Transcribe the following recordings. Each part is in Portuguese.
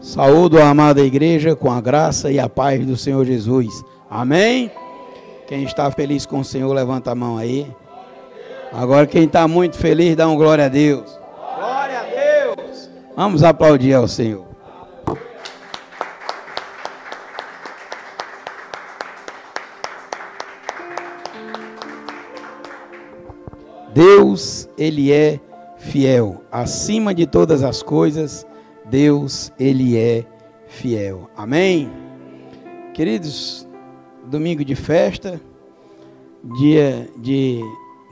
Saúdo a amada igreja com a graça e a paz do Senhor Jesus. Amém? Quem está feliz com o Senhor, levanta a mão aí. Agora quem está muito feliz, dá um glória a Deus. Glória a Deus! Vamos aplaudir ao Senhor. Deus, Ele é fiel. Acima de todas as coisas, Deus, Ele é fiel. Amém? Queridos, domingo de festa, dia de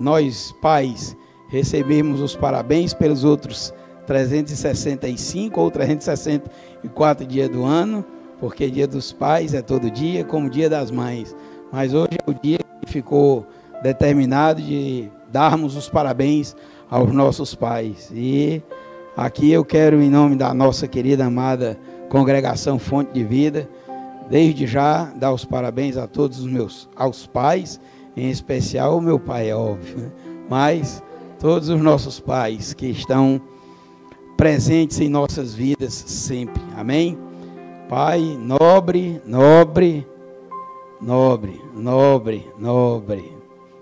nós pais recebermos os parabéns pelos outros 365 ou 364 dias do ano, porque dia dos pais é todo dia, como dia das mães. Mas hoje é o dia que ficou determinado de darmos os parabéns aos nossos pais. E aqui eu quero, em nome da nossa querida, amada Congregação Fonte de Vida, desde já dar os parabéns a todos aos pais, em especial o meu pai, é óbvio, né? Mas todos os nossos pais que estão presentes em nossas vidas sempre. Amém? Pai, nobre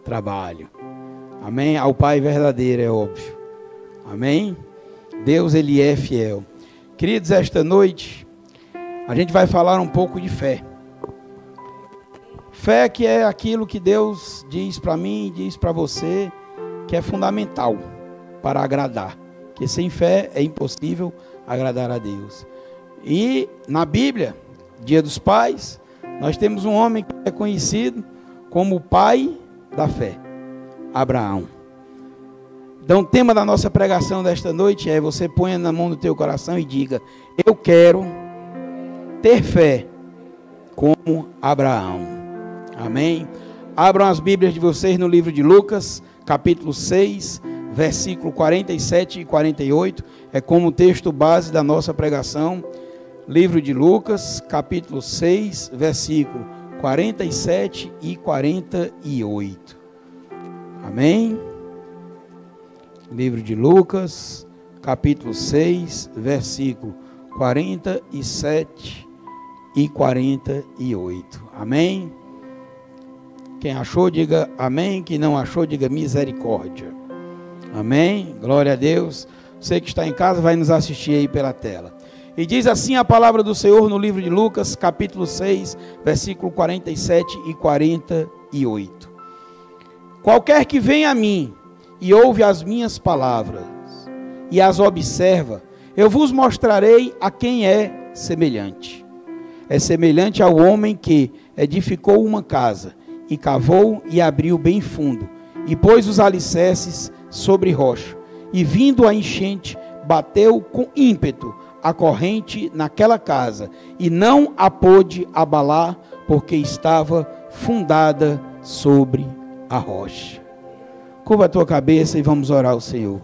trabalho. Amém? Ao Pai verdadeiro, é óbvio. Amém? Deus, Ele é fiel. Queridos, esta noite a gente vai falar um pouco de fé. Fé que é aquilo que Deus diz para mim, diz para você, que é fundamental para agradar. Que sem fé é impossível agradar a Deus. E na Bíblia, Dia dos Pais, nós temos um homem que é conhecido como o pai da fé, Abraão. Então o tema da nossa pregação desta noite é: você ponha na mão do teu coração e diga: eu quero ter fé como Abraão. Amém? Abram as Bíblias de vocês no livro de Lucas, capítulo 6, versículo 47 e 48, é como texto base da nossa pregação. Livro de Lucas, capítulo 6, versículo 47 e 48. Amém? Livro de Lucas, capítulo 6, versículo 47 e 48. Amém? Quem achou, diga amém. Quem não achou, diga misericórdia. Amém? Glória a Deus. Você que está em casa vai nos assistir aí pela tela. E diz assim a palavra do Senhor no livro de Lucas, capítulo 6, versículo 47 e 48. Qualquer que vem a mim e ouve as minhas palavras e as observa, eu vos mostrarei a quem é semelhante. É semelhante ao homem que edificou uma casa e cavou e abriu bem fundo e pôs os alicerces sobre rocha, e vindo a enchente, bateu com ímpeto a corrente naquela casa, e não a pôde abalar, porque estava fundada sobre a rocha. Curva a tua cabeça e vamos orar ao Senhor.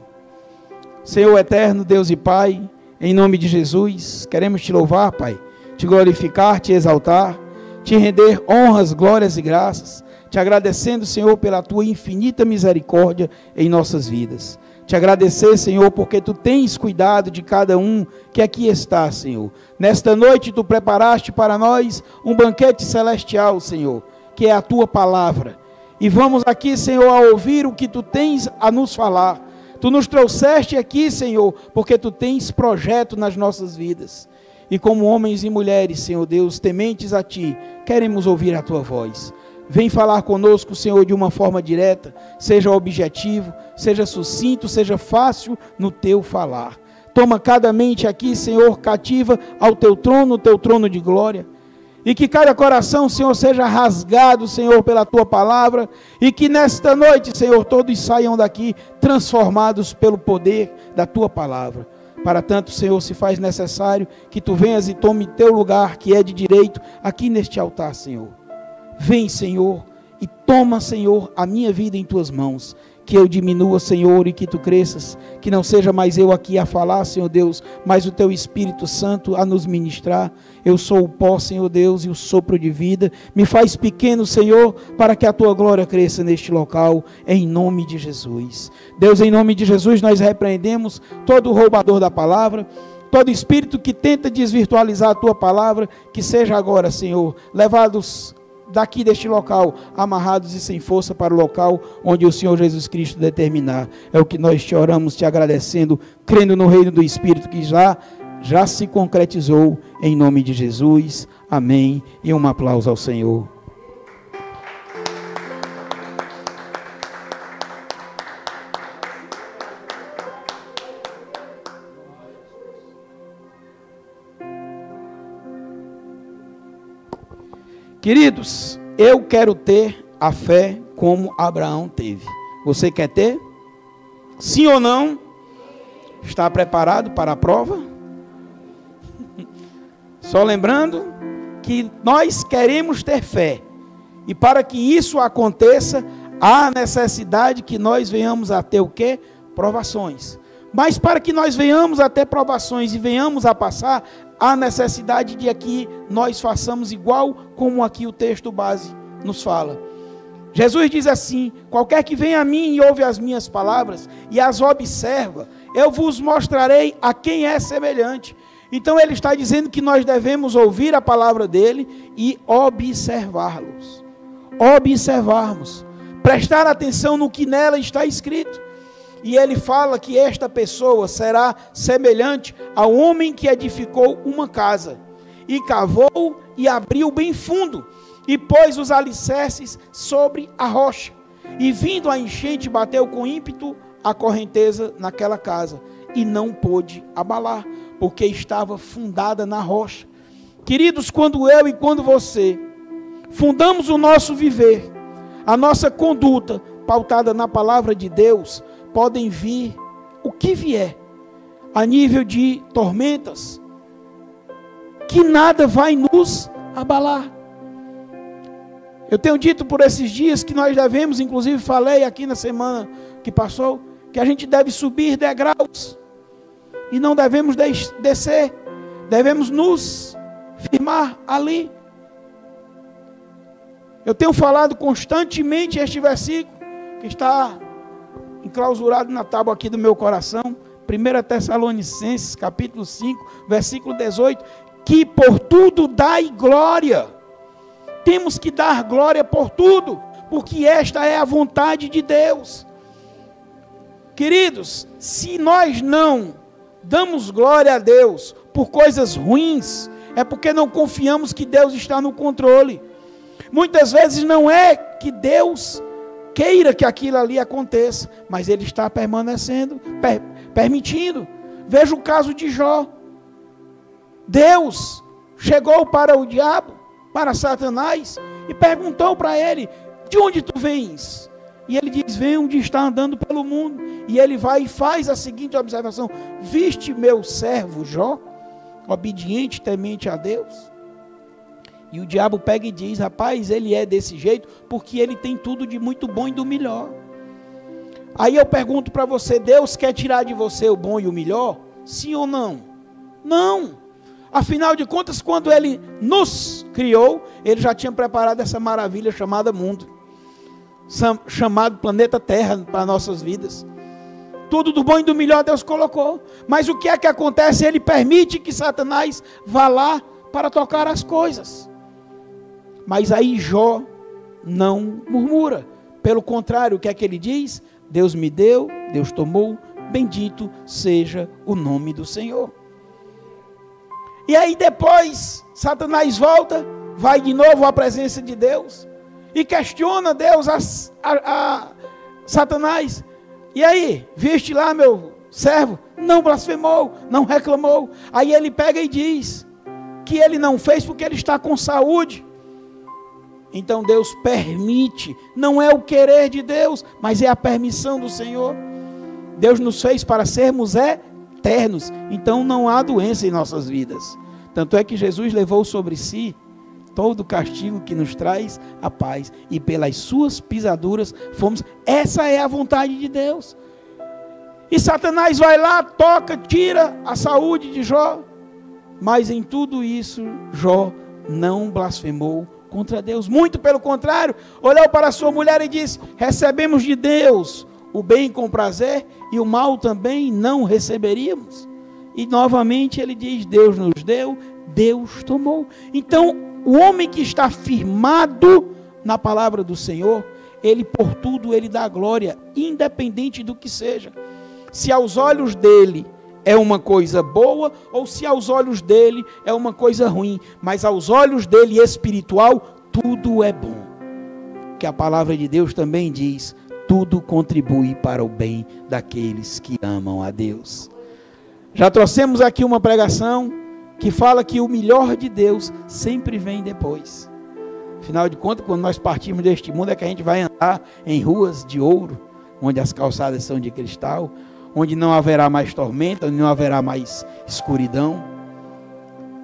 Senhor eterno, Deus e Pai, em nome de Jesus, queremos te louvar, Pai, te glorificar, te exaltar, te render honras, glórias e graças, te agradecendo, Senhor, pela tua infinita misericórdia em nossas vidas. Te agradecer, Senhor, porque tu tens cuidado de cada um que aqui está, Senhor. Nesta noite tu preparaste para nós um banquete celestial, Senhor, que é a tua palavra. E vamos aqui, Senhor, a ouvir o que tu tens a nos falar. Tu nos trouxeste aqui, Senhor, porque tu tens projeto nas nossas vidas. E como homens e mulheres, Senhor Deus, tementes a ti, queremos ouvir a tua voz. Vem falar conosco, Senhor, de uma forma direta, seja objetivo, seja sucinto, seja fácil no teu falar. Toma cada mente aqui, Senhor, cativa ao teu trono de glória. E que cada coração, Senhor, seja rasgado, Senhor, pela tua palavra. E que nesta noite, Senhor, todos saiam daqui transformados pelo poder da tua palavra. Para tanto, Senhor, se faz necessário que tu venhas e tome teu lugar, que é de direito, aqui neste altar, Senhor. Vem, Senhor, e toma, Senhor, a minha vida em tuas mãos. Que eu diminua, Senhor, e que tu cresças. Que não seja mais eu aqui a falar, Senhor Deus, mas o teu Espírito Santo a nos ministrar. Eu sou o pó, Senhor Deus, e o sopro de vida. Me faz pequeno, Senhor, para que a tua glória cresça neste local, em nome de Jesus. Deus, em nome de Jesus, nós repreendemos todo o roubador da palavra. todo espírito que tenta desvirtualizar a tua palavra, que seja agora, Senhor, levados daqui deste local, amarrados e sem força para o local onde o Senhor Jesus Cristo determinar. É o que nós te oramos, te agradecendo, crendo no reino do Espírito que já se concretizou, em nome de Jesus. Amém. E um aplauso ao Senhor. Queridos, eu quero ter a fé como Abraão teve. Você quer ter? Sim ou não? Está preparado para a prova? Só lembrando que nós queremos ter fé. E para que isso aconteça, há necessidade que nós venhamos a ter o quê? Provações. Mas para que nós venhamos a ter provações e venhamos a passar, há necessidade de aqui nós façamos igual como aqui o texto base nos fala. Jesus diz assim: qualquer que vem a mim e ouve as minhas palavras e as observa, eu vos mostrarei a quem é semelhante. Então ele está dizendo que nós devemos ouvir a palavra dele e observá-los. Observarmos, prestar atenção no que nela está escrito. E ele fala que esta pessoa será semelhante ao homem que edificou uma casa, e cavou e abriu bem fundo, e pôs os alicerces sobre a rocha. E vindo a enchente, bateu com ímpeto a correnteza naquela casa, e não pôde abalar, porque estava fundada na rocha. Queridos, quando eu e quando você fundamos o nosso viver, a nossa conduta pautada na palavra de Deus, podem vir o que vier, a nível de tormentas, que nada vai nos abalar. Eu tenho dito por esses dias que nós devemos, inclusive falei aqui na semana que passou, que a gente deve subir degraus, e não devemos descer, devemos nos firmar ali. Eu tenho falado constantemente este versículo, que está enclausurado na tábua aqui do meu coração, 1 Tessalonicenses, capítulo 5, versículo 18, que por tudo dai glória. Temos que dar glória por tudo, porque esta é a vontade de Deus. Queridos, se nós não damos glória a Deus por coisas ruins, é porque não confiamos que Deus está no controle. Muitas vezes não é que Deus queira que aquilo ali aconteça, mas Ele está permanecendo, permitindo. Veja o caso de Jó. Deus chegou para o diabo, para Satanás, e perguntou para ele: de onde tu vens? E ele diz: venho de estar andando pelo mundo. E ele vai e faz a seguinte observação: viste meu servo Jó, obediente, temente a Deus? E o diabo pega e diz: rapaz, ele é desse jeito porque ele tem tudo de muito bom e do melhor. Aí eu pergunto para você: Deus quer tirar de você o bom e o melhor? Sim ou não? Não. Afinal de contas, quando Ele nos criou, Ele já tinha preparado essa maravilha chamada mundo, chamado planeta Terra para nossas vidas. Tudo do bom e do melhor Deus colocou. Mas o que é que acontece? Ele permite que Satanás vá lá para tocar as coisas. Mas aí Jó não murmura. Pelo contrário, o que é que ele diz? Deus me deu, Deus tomou, bendito seja o nome do Senhor. E aí depois, Satanás volta, vai de novo à presença de Deus, e questiona Deus a Satanás. E aí, viste lá meu servo? Não blasfemou, não reclamou. Aí ele pega e diz que ele não fez porque ele está com saúde. Então Deus permite, não é o querer de Deus, mas é a permissão do Senhor. Deus nos fez para sermos eternos, então não há doença em nossas vidas. Tanto é que Jesus levou sobre si todo o castigo que nos traz a paz, e pelas suas pisaduras fomos. Essa é a vontade de Deus. E Satanás vai lá, toca, tira a saúde de Jó, mas em tudo isso Jó não blasfemou contra Deus, muito pelo contrário, olhou para sua mulher e disse: recebemos de Deus o bem com prazer, e o mal também não receberíamos. E novamente ele diz: Deus nos deu, Deus tomou. Então, o homem que está firmado na palavra do Senhor, ele por tudo, ele dá glória, independente do que seja. Se aos olhos dele é uma coisa boa, ou se aos olhos dele é uma coisa ruim, mas aos olhos dele espiritual, tudo é bom. Que a palavra de Deus também diz: tudo contribui para o bem daqueles que amam a Deus. Já trouxemos aqui uma pregação que fala que o melhor de Deus sempre vem depois. Afinal de contas, quando nós partimos deste mundo, é que a gente vai andar em ruas de ouro, onde as calçadas são de cristal, onde não haverá mais tormenta, onde não haverá mais escuridão.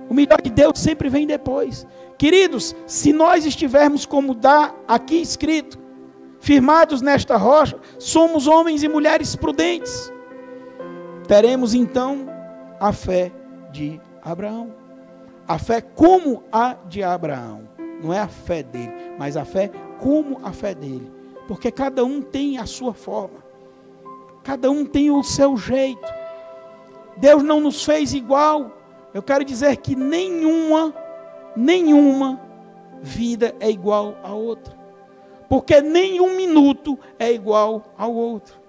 O melhor de Deus sempre vem depois. Queridos, se nós estivermos como dá aqui escrito, firmados nesta rocha, somos homens e mulheres prudentes, teremos então a fé de Abraão. A fé como a de Abraão. Não é a fé dele, mas a fé como a fé dele. Porque cada um tem a sua forma. Cada um tem o seu jeito. Deus não nos fez igual. Eu quero dizer que nenhuma vida é igual a outra. Porque nenhum minuto é igual ao outro.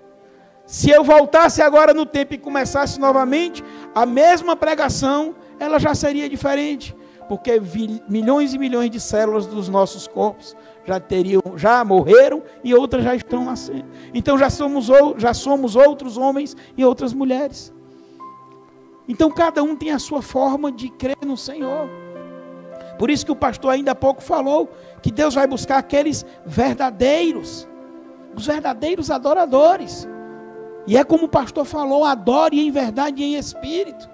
Se eu voltasse agora no tempo e começasse novamente, a mesma pregação, ela já seria diferente. Porque milhões e milhões de células dos nossos corpos já morreram e outras já estão nascendo. Então já somos outros homens e outras mulheres. Então cada um tem a sua forma de crer no Senhor. Por isso que o pastor ainda há pouco falou que Deus vai buscar aqueles verdadeiros, os verdadeiros adoradores. E é como o pastor falou: adore em verdade e em espírito.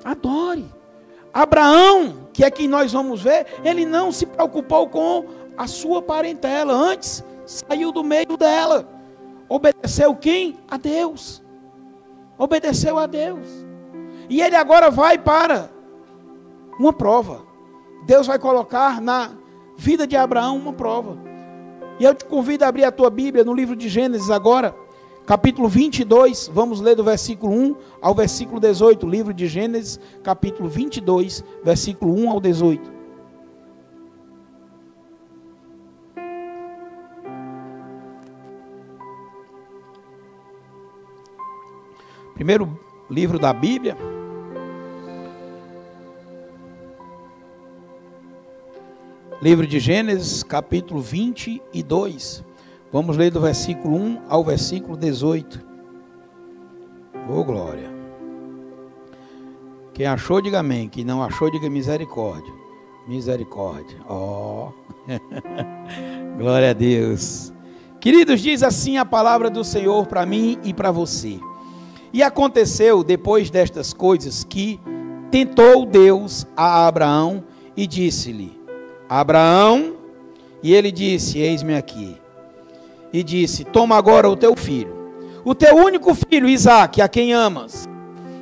Adore. Abraão, que é quem nós vamos ver, ele não se preocupou com a sua parentela, antes saiu do meio dela. Obedeceu quem? A Deus. Obedeceu a Deus. E ele agora vai para uma prova. Deus vai colocar na vida de Abraão uma prova. E eu te convido a abrir a tua Bíblia no livro de Gênesis agora, capítulo 22, vamos ler do versículo 1 ao versículo 18, livro de Gênesis, capítulo 22, versículo 1 ao 18. Primeiro livro da Bíblia. Livro de Gênesis, capítulo 22. Vamos ler do versículo 1 ao versículo 18. Oh, glória. Quem achou, diga amém. Quem não achou, diga misericórdia. Misericórdia. Oh. Glória a Deus. Queridos, diz assim a palavra do Senhor para mim e para você. E aconteceu, depois destas coisas, que tentou Deus a Abraão e disse-lhe: Abraão, e ele disse: eis-me aqui. E disse: toma agora o teu filho, o teu único filho Isaque, a quem amas,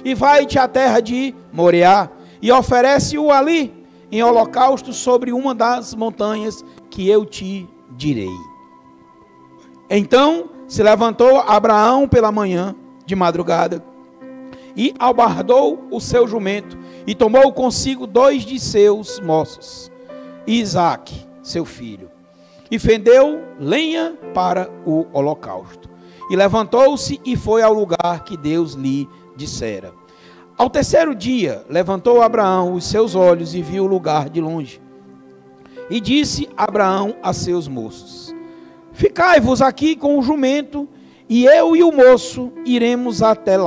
e vai-te à terra de Moriá, e oferece-o ali, em holocausto sobre uma das montanhas que eu te direi. Então se levantou Abraão pela manhã, de madrugada, e albardou o seu jumento, e tomou consigo 2 de seus moços, e Isaque, seu filho, e fendeu lenha para o holocausto. E levantou-se e foi ao lugar que Deus lhe dissera. Ao terceiro dia, levantou Abraão os seus olhos e viu o lugar de longe. E disse Abraão a seus moços: ficai-vos aqui com o jumento, e eu e o moço iremos até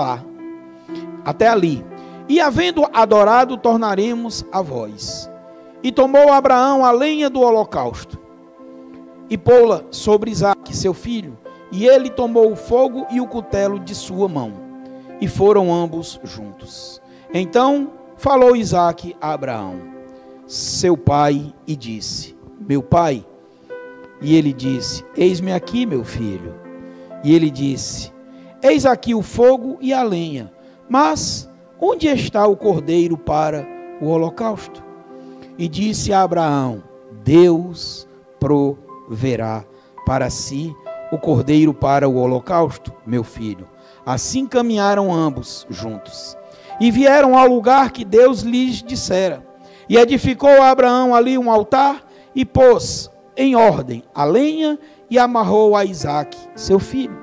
ali. E havendo adorado, tornaremos a vós. E tomou Abraão a lenha do holocausto, e pô-la sobre Isaque, seu filho, e ele tomou o fogo e o cutelo de sua mão, e foram ambos juntos. Então falou Isaque a Abraão, seu pai, e disse: meu pai. E ele disse: eis-me aqui, meu filho. E ele disse: eis aqui o fogo e a lenha, mas onde está o cordeiro para o holocausto? E disse a Abraão: Deus proverá para si o cordeiro para o holocausto, meu filho. Assim caminharam ambos juntos. E vieram ao lugar que Deus lhes dissera. E edificou Abraão ali um altar e pôs em ordem a lenha e amarrou a Isaque, seu filho.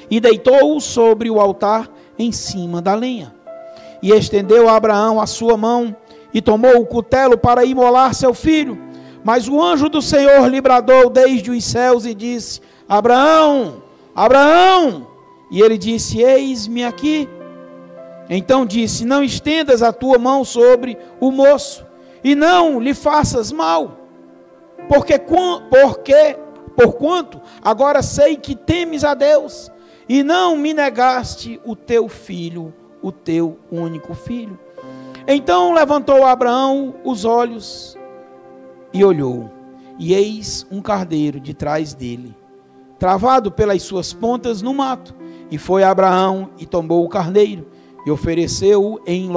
E deitou-o sobre o altar em cima da lenha. E estendeu Abraão a sua mão e tomou o cutelo para imolar seu filho. Mas o anjo do Senhor lhe bradou desde os céus e disse: Abraão, Abraão! E ele disse: eis-me aqui. Então disse: não estendas a tua mão sobre o moço, e não lhe faças mal, porquanto agora sei que temes a Deus, e não me negaste o teu filho, o teu único filho. Então levantou Abraão os olhos e olhou, e eis um carneiro de trás dele, travado pelas suas pontas no mato. E foi Abraão e tomou o carneiro, e ofereceu-o em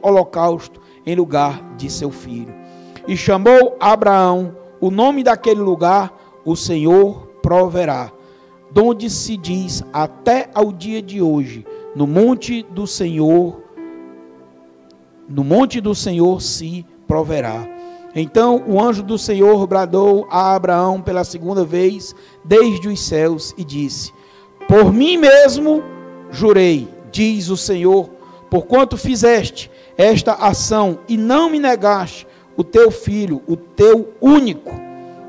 holocausto em lugar de seu filho. E chamou Abraão o nome daquele lugar: o Senhor proverá, donde se diz até ao dia de hoje: no monte do Senhor se proverá. Então o anjo do Senhor bradou a Abraão pela segunda vez desde os céus e disse: por mim mesmo jurei, diz o Senhor, porquanto fizeste esta ação e não me negaste o teu filho, o teu único,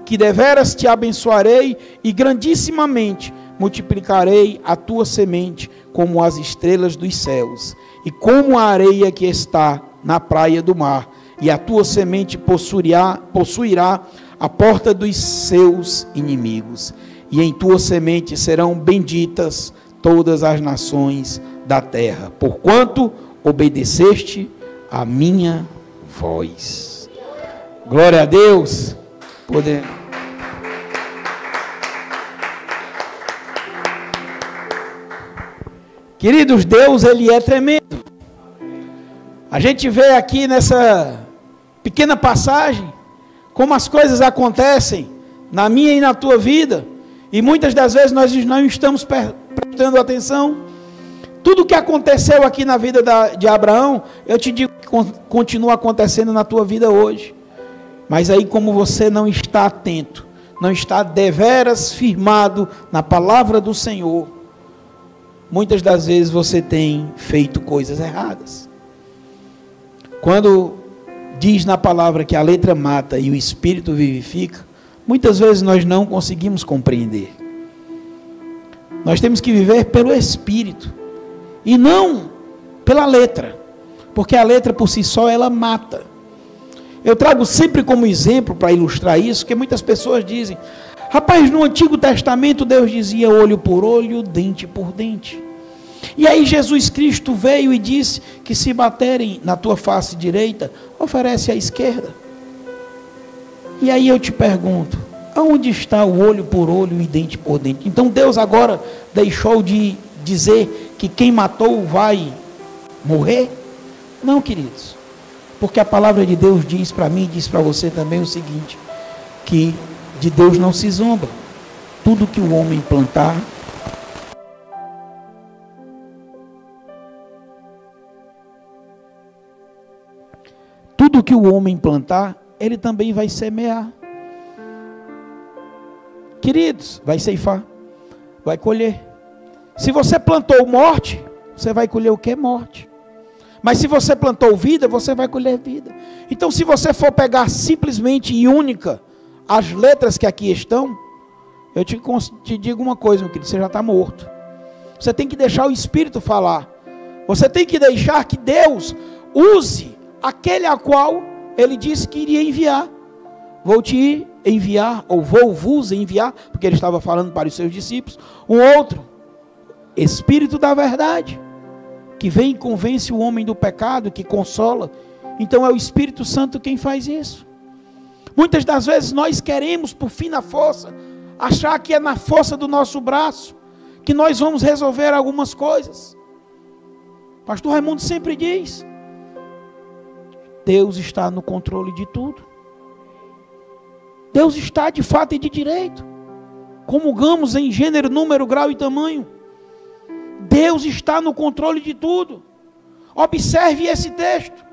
que deveras te abençoarei e grandissimamente multiplicarei a tua semente como as estrelas dos céus e como a areia que está na praia do mar, e a tua semente possuirá a porta dos seus inimigos, e em tua semente serão benditas todas as nações da terra, porquanto obedeceste a minha voz. Glória a Deus. Queridos, Deus, Ele é tremendo. A gente vê aqui nessa pequena passagem como as coisas acontecem na minha e na tua vida, e muitas das vezes nós não estamos prestando atenção. Tudo que aconteceu aqui na vida de Abraão, eu te digo que continua acontecendo na tua vida hoje. Mas aí, como você não está atento, não está deveras firmado na palavra do Senhor, muitas das vezes você tem feito coisas erradas. Quando diz na palavra que a letra mata e o espírito vivifica, muitas vezes nós não conseguimos compreender. Nós temos que viver pelo espírito e não pela letra, porque a letra por si só ela mata. Eu trago sempre como exemplo para ilustrar isso, que muitas pessoas dizem: rapaz, no Antigo Testamento Deus dizia olho por olho, dente por dente. E aí Jesus Cristo veio e disse que se baterem na tua face direita, oferece a esquerda. E aí eu te pergunto, aonde está o olho por olho e dente por dente? Então Deus agora deixou de dizer que quem matou vai morrer? Não, queridos. Porque a palavra de Deus diz para mim, diz para você também o seguinte, que de Deus não se zomba. Tudo que o homem plantar, ele também vai semear. Queridos, vai ceifar, vai colher. Se você plantou morte, você vai colher o que é morte. Mas se você plantou vida, você vai colher vida. Então, se você for pegar simplesmente e única as letras que aqui estão, eu te digo uma coisa, meu querido, você já está morto. Você tem que deixar o Espírito falar. Você tem que deixar que Deus use aquele a qual Ele disse que iria enviar. Vou te enviar, ou vou vos enviar, porque Ele estava falando para os seus discípulos, um outro, Espírito da verdade, que vem e convence o homem do pecado, que consola. Então é o Espírito Santo quem faz isso. Muitas das vezes nós queremos, por fim na força, achar que é na força do nosso braço que nós vamos resolver algumas coisas. Pastor Raimundo sempre diz: Deus está no controle de tudo. Deus está de fato e de direito. Comungamos em gênero, número, grau e tamanho. Deus está no controle de tudo. Observe esse texto.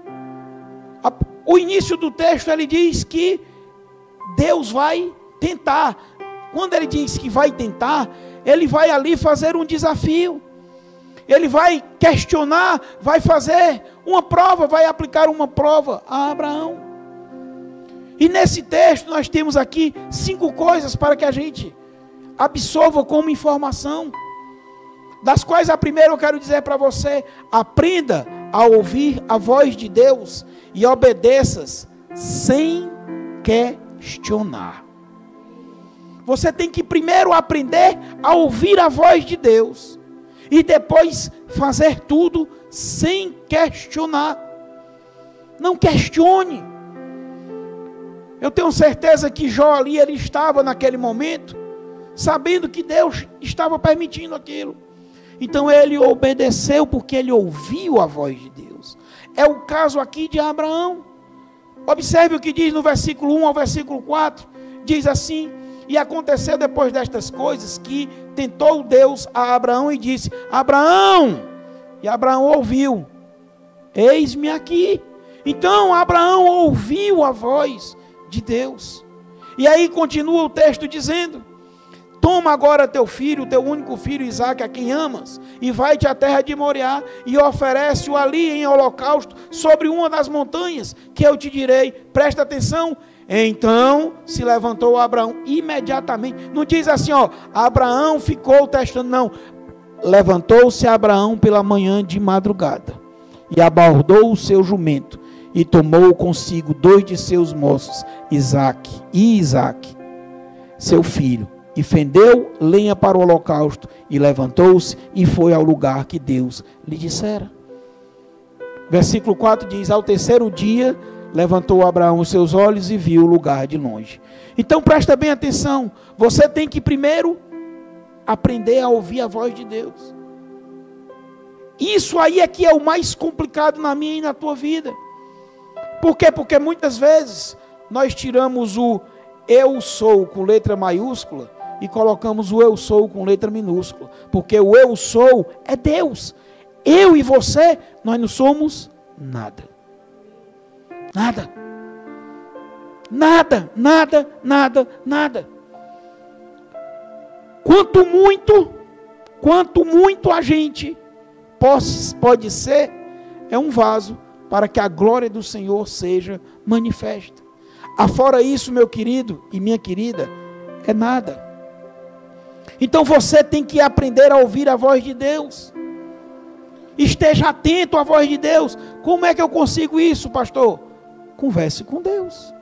O início do texto, ele diz que Deus vai tentar. Quando ele diz que vai tentar, ele vai ali fazer um desafio. Ele vai questionar, vai fazer uma prova, vai aplicar uma prova a Abraão. E nesse texto nós temos aqui 5 coisas para que a gente absorva como informação. Das quais a primeira eu quero dizer para você: aprenda a ouvir a voz de Deus e obedeças sem questionar. Você tem que primeiro aprender a ouvir a voz de Deus e depois fazer tudo sem questionar. Não questione. Eu tenho certeza que Jó ali, ele estava naquele momento sabendo que Deus estava permitindo aquilo. Então ele obedeceu porque ele ouviu a voz de Deus. É o caso aqui de Abraão. Observe o que diz no versículo 1 ao versículo 4. Diz assim: e aconteceu depois destas coisas que tentou Deus a Abraão e disse: Abraão! E Abraão ouviu: eis-me aqui. Então Abraão ouviu a voz de Deus. E aí continua o texto dizendo: toma agora teu filho, teu único filho Isaque, a quem amas, e vai-te à terra de Moriá, e oferece-o ali em holocausto, sobre uma das montanhas, que eu te direi. Presta atenção. Então se levantou Abraão imediatamente. Não diz assim, ó, Abraão ficou testando, não. Levantou-se Abraão pela manhã de madrugada, e abordou o seu jumento, e tomou consigo 2 de seus moços, Isaque, seu filho, e fendeu lenha para o holocausto, e levantou-se e foi ao lugar que Deus lhe dissera. Versículo 4 diz: ao terceiro dia levantou Abraão os seus olhos e viu o lugar de longe. Então presta bem atenção, você tem que primeiro aprender a ouvir a voz de Deus. Isso aí é que é o mais complicado na minha e na tua vida. Por quê? Porque muitas vezes nós tiramos o eu sou com letra maiúscula e colocamos o eu sou com letra minúscula, porque o eu sou é Deus. Eu e você, nós não somos nada. Nada. Nada, nada, nada, nada. Quanto muito a gente pode ser, é um vaso para que a glória do Senhor seja manifesta. Afora isso, meu querido e minha querida, é nada. Então você tem que aprender a ouvir a voz de Deus. Esteja atento à voz de Deus. Como é que eu consigo isso, pastor? Converse com Deus.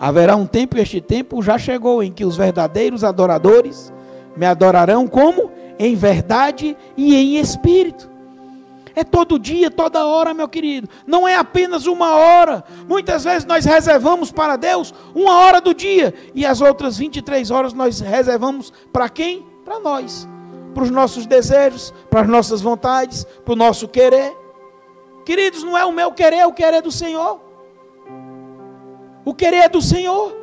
Haverá um tempo, e este tempo já chegou, em que os verdadeiros adoradores me adorarão como? Em verdade e em espírito. É todo dia, toda hora, meu querido. Não é apenas uma hora. Muitas vezes nós reservamos para Deus 1 hora do dia. E as outras 23 horas nós reservamos para quem? Para nós. Para os nossos desejos, para as nossas vontades, para o nosso querer. Queridos, não é o meu querer, é o querer do Senhor. O querer é do Senhor.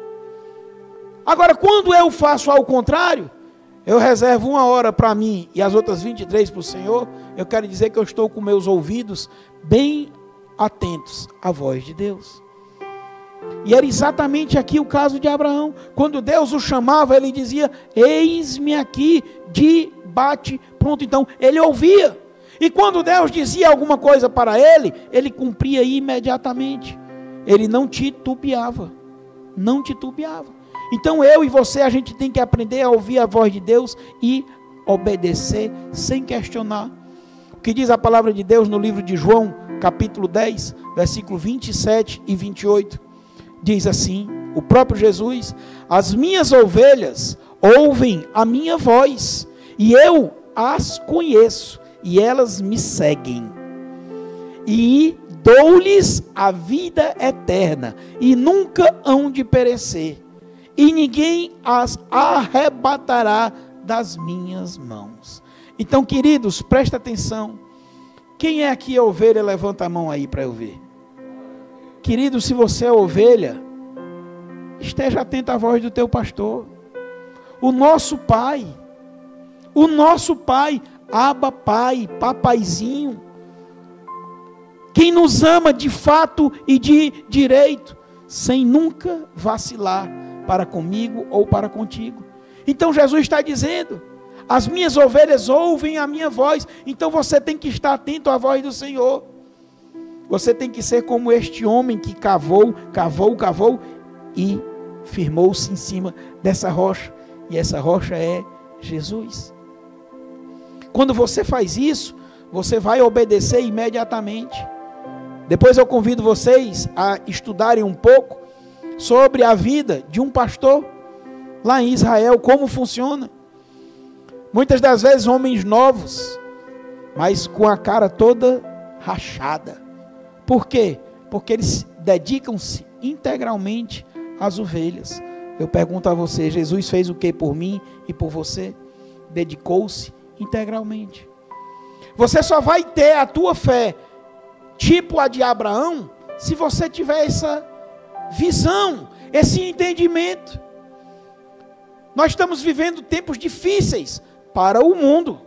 Agora, quando eu faço ao contrário, eu reservo 1 hora para mim e as outras 23 para o Senhor, eu quero dizer que eu estou com meus ouvidos bem atentos à voz de Deus. E era exatamente aqui o caso de Abraão. Quando Deus o chamava, ele dizia: eis-me aqui, bate, pronto. Então ele ouvia. E quando Deus dizia alguma coisa para ele, ele cumpria imediatamente. Ele não titubeava. Não titubeava. Então eu e você, a gente tem que aprender a ouvir a voz de Deus e obedecer sem questionar. O que diz a palavra de Deus no livro de João, capítulo 10, versículo 27 e 28. Diz assim, o próprio Jesus: as minhas ovelhas ouvem a minha voz, e eu as conheço, e elas me seguem. E dou-lhes a vida eterna, e nunca hão de perecer, e ninguém as arrebatará das minhas mãos. Então, queridos, presta atenção. Quem é aqui a ovelha? Levanta a mão aí para eu ver. Querido, se você é ovelha, esteja atento à voz do teu pastor. O nosso Pai, o nosso Pai, Abba Pai, papaizinho, quem nos ama de fato e de direito, sem nunca vacilar para comigo ou para contigo. Então Jesus está dizendo, as minhas ovelhas ouvem a minha voz, então você tem que estar atento à voz do Senhor. Você tem que ser como este homem que cavou e firmou-se em cima dessa rocha, e essa rocha é Jesus. Quando você faz isso, você vai obedecer imediatamente. Depois eu convido vocês a estudarem um pouco sobre a vida de um pastor lá em Israel, como funciona. Muitas das vezes homens novos, mas com a cara toda rachada. Por quê? Porque eles dedicam-se integralmente às ovelhas. Eu pergunto a você, Jesus fez o que por mim e por você? Dedicou-se integralmente. Você só vai ter a tua fé tipo a de Abraão se você tiver essa visão, esse entendimento. Nós estamos vivendo tempos difíceis para o mundo.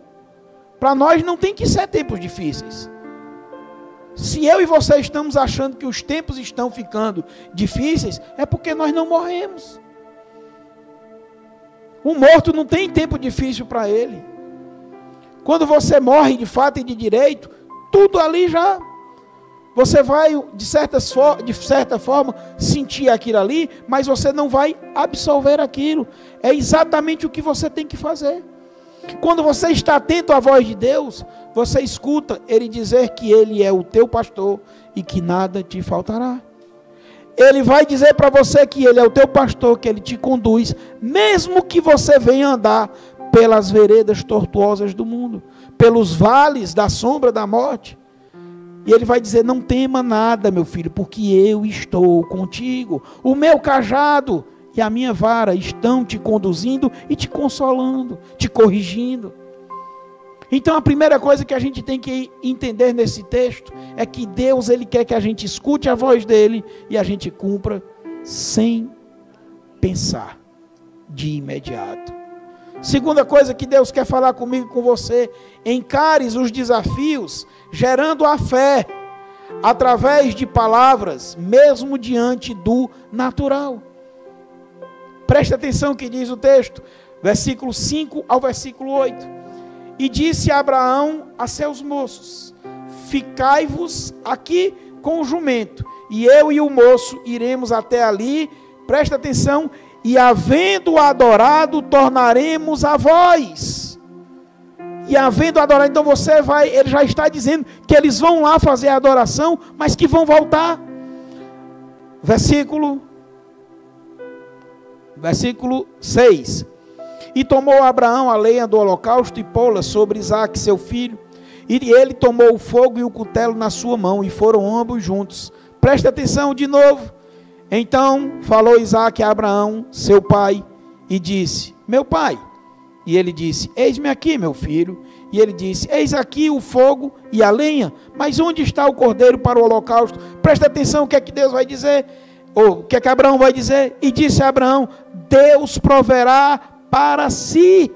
Para nós não tem que ser tempos difíceis. Se eu e você estamos achando que os tempos estão ficando difíceis, é porque nós não morremos. O morto não tem tempo difícil para ele. Quando você morre de fato e de direito, tudo ali já... Você vai, de certa forma, sentir aquilo ali, mas você não vai absorver aquilo. É exatamente o que você tem que fazer. Quando você está atento à voz de Deus, você escuta Ele dizer que Ele é o teu pastor e que nada te faltará. Ele vai dizer para você que Ele é o teu pastor, que Ele te conduz, mesmo que você venha andar pelas veredas tortuosas do mundo, pelos vales da sombra da morte. E Ele vai dizer, não tema nada, meu filho, porque eu estou contigo. O meu cajado e a minha vara estão te conduzindo e te consolando, te corrigindo. Então a primeira coisa que a gente tem que entender nesse texto é que Deus, Ele quer que a gente escute a voz dEle e a gente cumpra sem pensar de imediato. Segunda coisa que Deus quer falar comigo e com você, encares os desafios gerando a fé através de palavras, mesmo diante do natural. Preste atenção no que diz o texto, versículo 5 ao versículo 8. E disse Abraão a seus moços, ficai-vos aqui com o jumento, e eu e o moço iremos até ali, presta atenção, e havendo adorado, tornaremos a vós. E havendo adorado, então você vai, ele já está dizendo que eles vão lá fazer a adoração, mas que vão voltar. Versículo 6. E tomou Abraão a lenha do holocausto e pô-la sobre Isaque, seu filho. E ele tomou o fogo e o cutelo na sua mão, e foram ambos juntos. Presta atenção de novo. Então falou Isaque a Abraão, seu pai, e disse, meu pai. E ele disse, eis-me aqui, meu filho. E ele disse, eis aqui o fogo e a lenha, mas onde está o cordeiro para o holocausto? Presta atenção o que é que Deus vai dizer, ou o que é que Abraão vai dizer. E disse a Abraão, Deus proverá para si.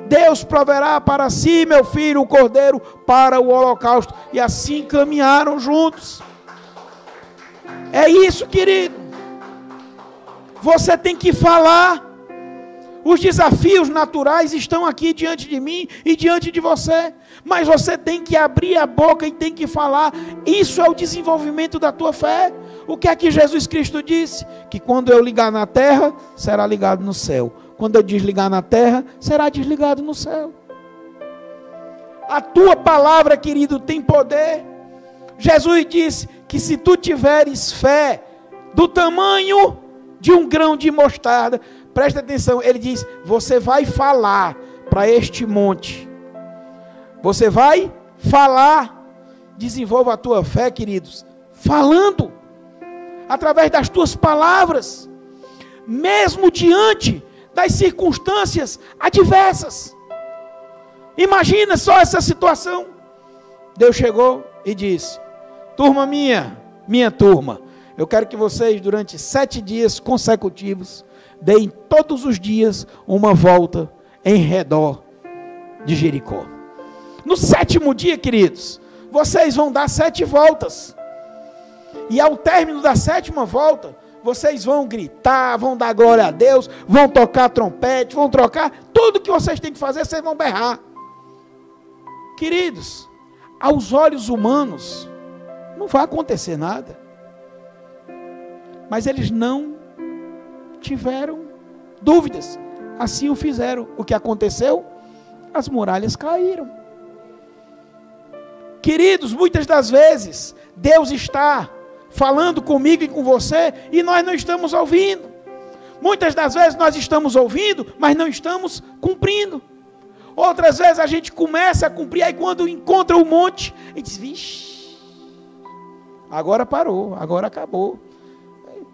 Deus proverá para si, meu filho, o cordeiro para o holocausto. E assim caminharam juntos. É isso, querido. Você tem que falar. Os desafios naturais estão aqui diante de mim e diante de você. Mas você tem que abrir a boca e tem que falar. Isso é o desenvolvimento da tua fé. O que é que Jesus Cristo disse? Que quando eu ligar na terra, será ligado no céu. Quando eu desligar na terra, será desligado no céu. A tua palavra, querido, tem poder. Jesus disse que se tu tiveres fé do tamanho de um grão de mostarda, presta atenção, ele diz, você vai falar para este monte. Você vai falar. Desenvolva a tua fé, queridos, falando, através das tuas palavras, mesmo diante das circunstâncias adversas. Imagina só essa situação. Deus chegou e disse, turma minha turma, eu quero que vocês durante 7 dias consecutivos deem todos os dias uma volta em redor de Jericó. No 7º dia, queridos, vocês vão dar 7 voltas. E ao término da 7ª volta, vocês vão gritar, vão dar glória a Deus, vão tocar trompete, vão trocar, tudo que vocês têm que fazer, vocês vão berrar. Queridos, aos olhos humanos, não vai acontecer nada. Mas eles não tiveram dúvidas, assim o fizeram. O que aconteceu? As muralhas caíram. Queridos, muitas das vezes, Deus está falando comigo e com você, e nós não estamos ouvindo. Muitas das vezes nós estamos ouvindo, mas não estamos cumprindo. Outras vezes a gente começa a cumprir, aí quando encontra o monte, a gente diz, vixe, agora parou, agora acabou.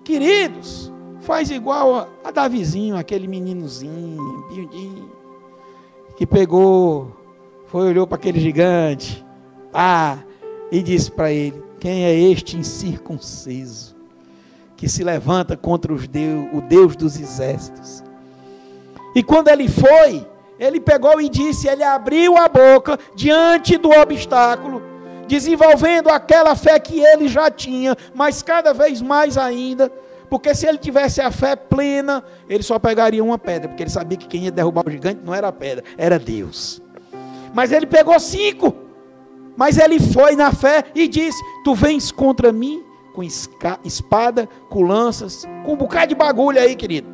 Queridos, faz igual a Davizinho, aquele meninozinho, que pegou, olhou para aquele gigante, e disse para ele, quem é este incircunciso, que se levanta contra o Deus dos exércitos? E quando ele foi, ele pegou e disse, ele abriu a boca diante do obstáculo, desenvolvendo aquela fé que ele já tinha, mas cada vez mais ainda, porque se ele tivesse a fé plena, ele só pegaria uma pedra, porque ele sabia que quem ia derrubar o gigante não era a pedra, era Deus. Mas ele pegou 5, mas ele foi na fé e disse, tu vens contra mim com espada, com lanças, com um bocado de bagulho aí, querido,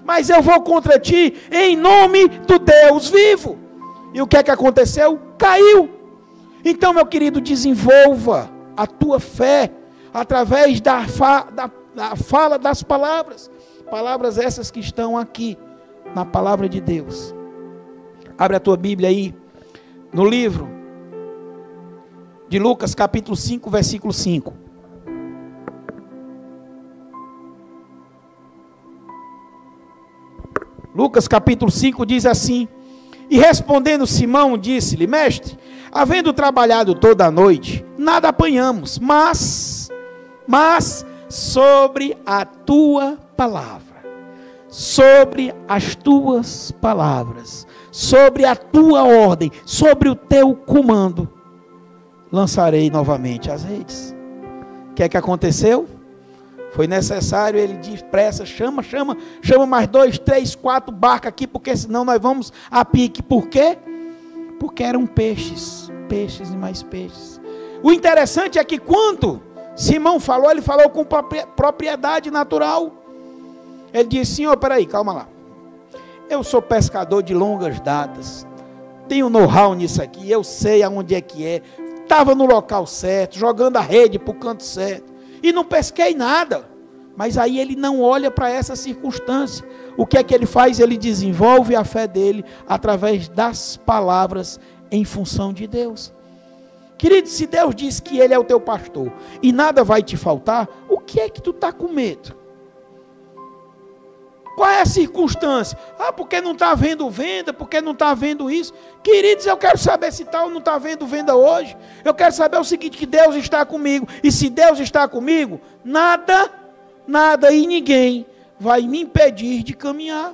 mas eu vou contra ti em nome do Deus vivo. E o que é que aconteceu? Caiu. Então, meu querido, desenvolva a tua fé através da fala das palavras. Palavras essas que estão aqui na palavra de Deus. Abre a tua Bíblia aí no livro de Lucas, capítulo 5, versículo 5. Lucas capítulo 5 diz assim: e respondendo Simão, disse-lhe, mestre, havendo trabalhado toda a noite, nada apanhamos, mas sobre a tua palavra, sobre as tuas palavras, sobre a tua ordem, sobre o teu comando, lançarei novamente as redes. O que é que aconteceu? Foi necessário ele depressa, chama mais 2, 3, 4 barcas aqui, porque senão nós vamos a pique. Por quê? Porque eram peixes e mais peixes. O interessante é que quando Simão falou, ele falou com propriedade natural. Ele disse, senhor, peraí, calma lá. Eu sou pescador de longas datas, tenho know-how nisso aqui, eu sei aonde é que é, estava no local certo, jogando a rede para o canto certo, e não pesquei nada. Mas aí ele não olha para essa circunstância. O que é que ele faz? Ele desenvolve a fé dele através das palavras em função de Deus. Querido, se Deus diz que Ele é o teu pastor e nada vai te faltar, o que é que tu está com medo? Qual é a circunstância? Porque não está havendo venda, porque não está havendo isso. Queridos, eu quero saber se tal não está havendo venda hoje. Eu quero saber o seguinte, que Deus está comigo. E se Deus está comigo, nada e ninguém vai me impedir de caminhar.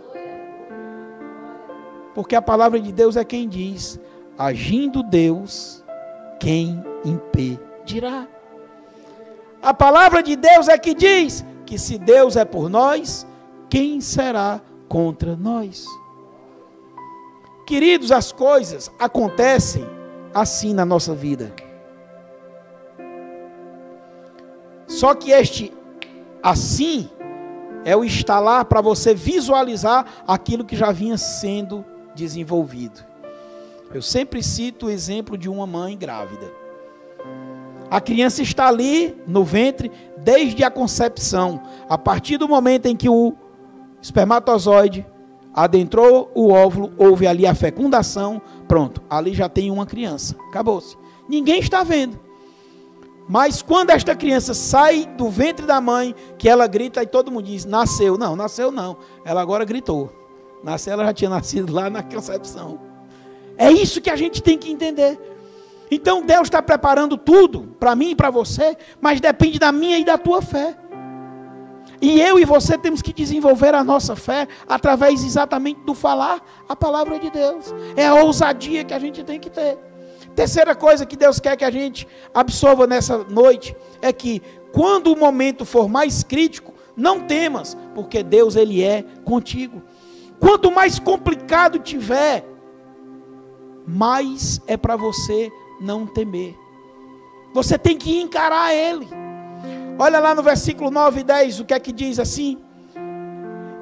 Porque a palavra de Deus é quem diz, agindo Deus, quem impedirá? A palavra de Deus é que diz que se Deus é por nós, quem será contra nós? Queridos, as coisas acontecem assim na nossa vida. Só que este assim é o instalar para você visualizar aquilo que já vinha sendo desenvolvido. Eu sempre cito o exemplo de uma mãe grávida. A criança está ali no ventre desde a concepção. A partir do momento em que o espermatozoide adentrou o óvulo, houve ali a fecundação, pronto, ali já tem uma criança, acabou-se. Ninguém está vendo. Mas quando esta criança sai do ventre da mãe, que ela grita e todo mundo diz, nasceu. Não, nasceu não, ela agora gritou. Nasceu, ela já tinha nascido lá na concepção. É isso que a gente tem que entender. Então Deus está preparando tudo, para mim e para você, mas depende da minha e da tua fé. E eu e você temos que desenvolver a nossa fé através exatamente do falar a palavra de Deus. É a ousadia que a gente tem que ter. Terceira coisa que Deus quer que a gente absorva nessa noite é que quando o momento for mais crítico, não temas, porque Deus, Ele é contigo. Quanto mais complicado tiver, mais é para você não temer. Você tem que encarar Ele. Olha lá no versículo 9 e 10, o que é que diz assim?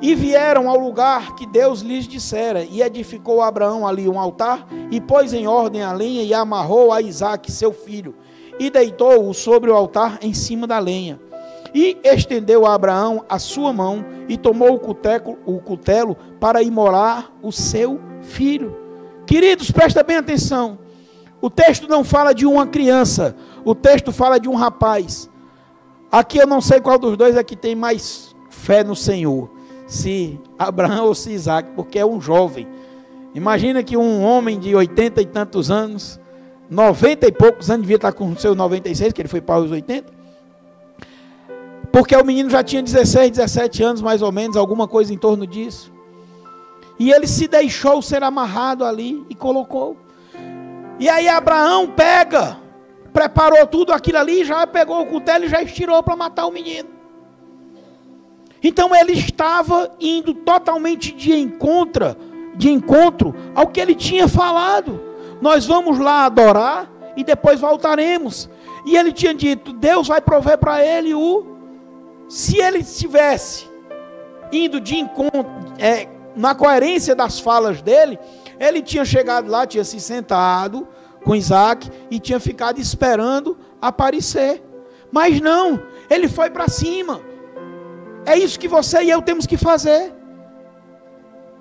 E vieram ao lugar que Deus lhes dissera, e edificou Abraão ali um altar, e pôs em ordem a lenha, e amarrou a Isaque, seu filho, e deitou-o sobre o altar em cima da lenha. E estendeu a Abraão a sua mão, e tomou o cutelo para imolar o seu filho. Queridos, presta bem atenção. O texto não fala de uma criança, o texto fala de um rapaz. Aqui eu não sei qual dos dois é que tem mais fé no Senhor, se Abraão ou se Isaque, porque é um jovem. Imagina que um homem de 80 e tantos anos, 90 e poucos anos, devia estar com seus 96, que ele foi para os 80, porque o menino já tinha 16, 17 anos mais ou menos, alguma coisa em torno disso. E ele se deixou ser amarrado ali e colocou. E aí Abraão preparou tudo aquilo ali, já pegou o cutelo e já estirou para matar o menino. Então ele estava indo totalmente de encontro ao que ele tinha falado. Nós vamos lá adorar e depois voltaremos. E ele tinha dito, Deus vai prover para ele se ele estivesse indo de encontro, na coerência das falas dele, ele tinha chegado lá, tinha se sentado com Isaque e tinha ficado esperando aparecer. Mas não, ele foi para cima. É isso que você e eu temos que fazer.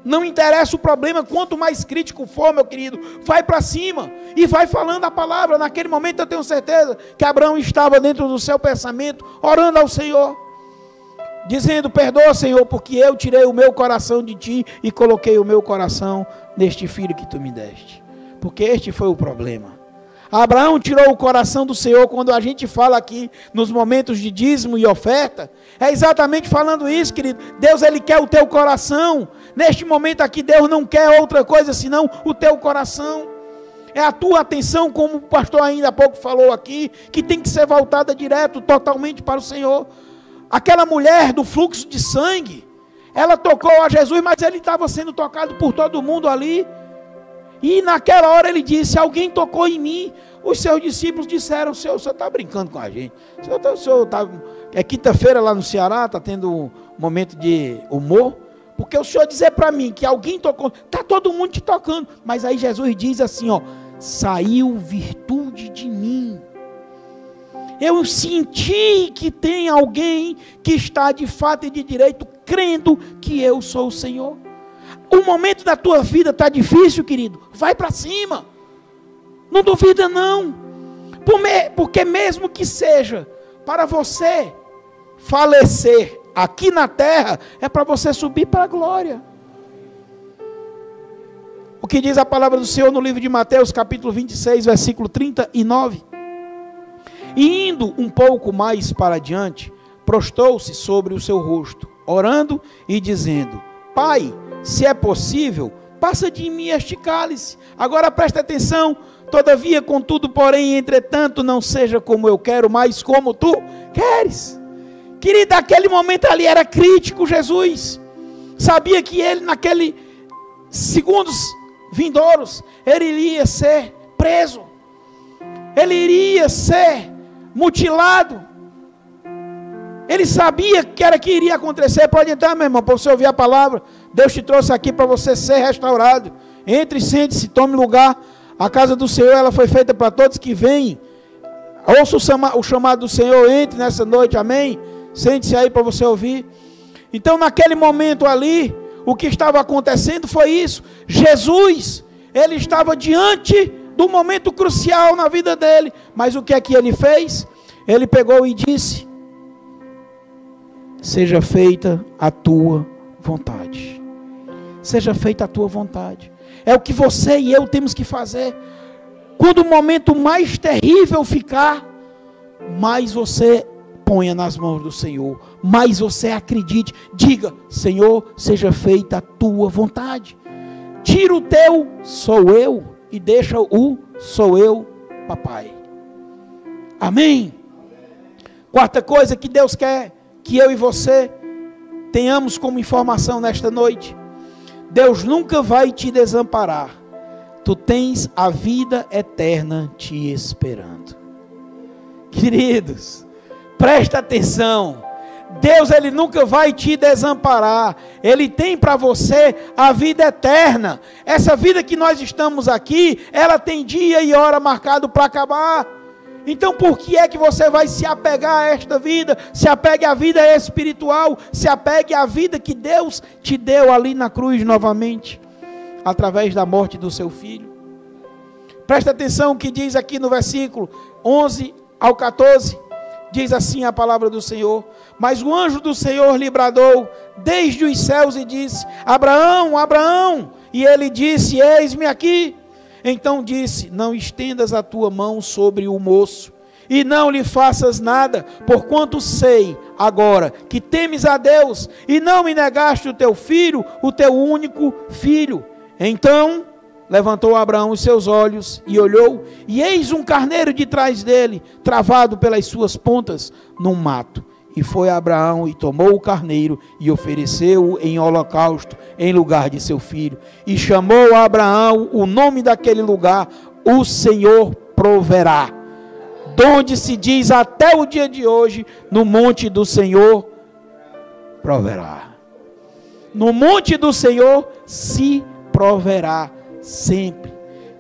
Não interessa o problema, quanto mais crítico for, meu querido, vai para cima e vai falando a palavra. Naquele momento eu tenho certeza que Abraão estava dentro do seu pensamento, orando ao Senhor, dizendo, perdoa, Senhor, porque eu tirei o meu coração de ti e coloquei o meu coração neste filho que tu me deste. Porque este foi o problema. Abraão tirou o coração do Senhor. Quando a gente fala aqui nos momentos de dízimo e oferta, é exatamente falando isso, querido. Deus, Ele quer o teu coração. Neste momento aqui, Deus não quer outra coisa senão o teu coração. É a tua atenção, como o pastor ainda há pouco falou aqui, que tem que ser voltada direto, totalmente para o Senhor. Aquela mulher do fluxo de sangue, ela tocou a Jesus, mas ele estava sendo tocado por todo mundo ali. E naquela hora ele disse, alguém tocou em mim. Os seus discípulos disseram, o senhor está brincando com a gente. O senhor tá, é quinta-feira lá no Ceará, está tendo um momento de humor. Porque o senhor dizer para mim que alguém tocou, está todo mundo te tocando. Mas aí Jesus diz assim, ó, saiu virtude de mim. Eu senti que tem alguém que está de fato e de direito crendo que eu sou o Senhor. O momento da tua vida está difícil, querido. Vai para cima. Não duvida não. Porque mesmo que seja para você falecer aqui na terra, é para você subir para a glória. O que diz a palavra do Senhor no livro de Mateus, capítulo 26, versículo 39. E indo um pouco mais para adiante, prostou-se sobre o seu rosto, orando e dizendo, Pai, se é possível, passa de mim este cálice. Agora presta atenção, todavia, contudo, porém, entretanto, não seja como eu quero, mas como tu queres. Querido, aquele momento ali era crítico. Jesus sabia que ele, naqueles segundos vindouros, ele iria ser preso, ele iria ser mutilado. Ele sabia que era que iria acontecer. Pode entrar, meu irmão, para você ouvir a palavra. Deus te trouxe aqui para você ser restaurado. Entre, sente-se, tome lugar. A casa do Senhor, ela foi feita para todos que vêm. Ouça o chamado do Senhor, entre nessa noite, amém? Sente-se aí para você ouvir. Então, naquele momento ali, o que estava acontecendo foi isso. Jesus, ele estava diante do momento crucial na vida dele. Mas o que é que ele fez? Ele pegou e disse, seja feita a tua vontade. Seja feita a tua vontade. É o que você e eu temos que fazer. Quando o momento mais terrível ficar, mais você ponha nas mãos do Senhor, mas você acredite, diga: Senhor, seja feita a tua vontade. Tira o teu sou eu e deixa o sou eu, papai. Amém? Quarta coisa que Deus quer que eu e você tenhamos como informação nesta noite: Deus nunca vai te desamparar. Tu tens a vida eterna te esperando. Queridos, presta atenção. Deus, Ele nunca vai te desamparar. Ele tem para você a vida eterna. Essa vida que nós estamos aqui, ela tem dia e hora marcado para acabar. Então por que é que você vai se apegar a esta vida? Se apegue à vida espiritual. Se apegue à vida que Deus te deu ali na cruz novamente, através da morte do seu filho. Presta atenção o que diz aqui no versículo 11 ao 14. Diz assim a palavra do Senhor: mas o anjo do Senhor lhe bradou desde os céus e disse: Abraão, Abraão. E ele disse: eis-me aqui. Então disse: não estendas a tua mão sobre o moço, e não lhe faças nada, porquanto sei agora que temes a Deus, e não me negaste o teu filho, o teu único filho. Então levantou Abraão os seus olhos e olhou, e eis um carneiro de trás dele, travado pelas suas pontas num mato. E foi Abraão e tomou o carneiro e ofereceu-o em holocausto em lugar de seu filho. E chamou a Abraão o nome daquele lugar: o Senhor proverá. Donde se diz até o dia de hoje: no monte do Senhor proverá. No monte do Senhor se proverá sempre.